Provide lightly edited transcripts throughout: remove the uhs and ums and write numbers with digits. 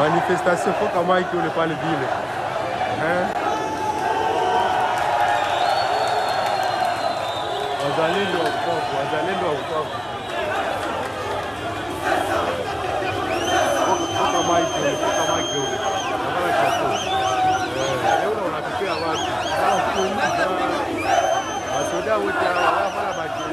manifestation kwa kama iki ule pale vile. Wazalendo wa Bukavu, wazalendo wa Bukavu. Kama iki ule. Nakala chako. Leo unapikia watu. Wasoda wote wala baki.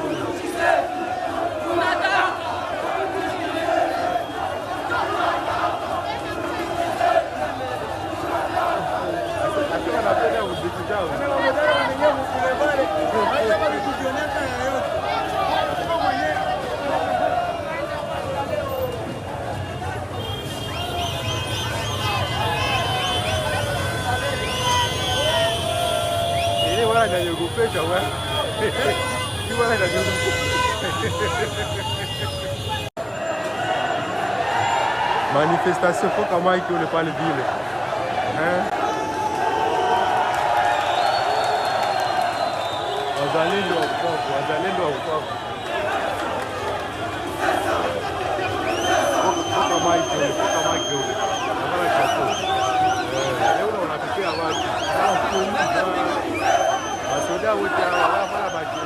Manifestation kwa kama iki ule pale vile. Wazalendo wa Bukavu, wazalendo wa Bukavu. Kama iki ule. Nakala chako. Leo unapikia watu. Wasoda wote wala baki.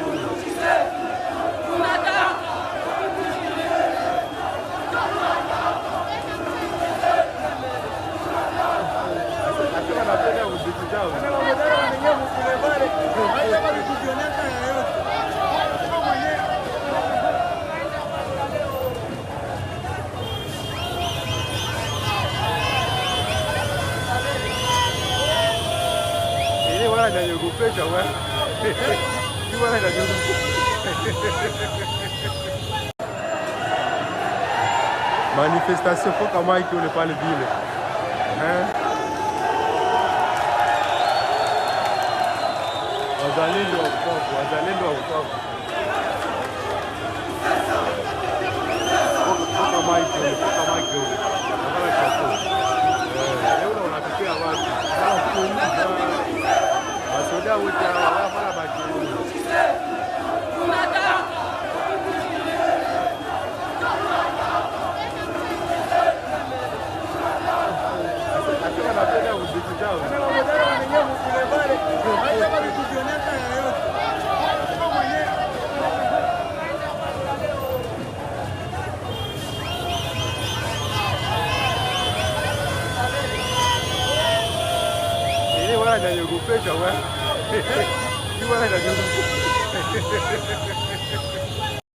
Manifestation kwa kama iki ule pale vile. Wazalendo wa Bukavu, wazalendo wa Bukavu. Kama iki ule. Nakala chako. Leo unapikia watu. Wasoda wote wala baki. Wala na yogopesha wewe. Wala na yogopesha.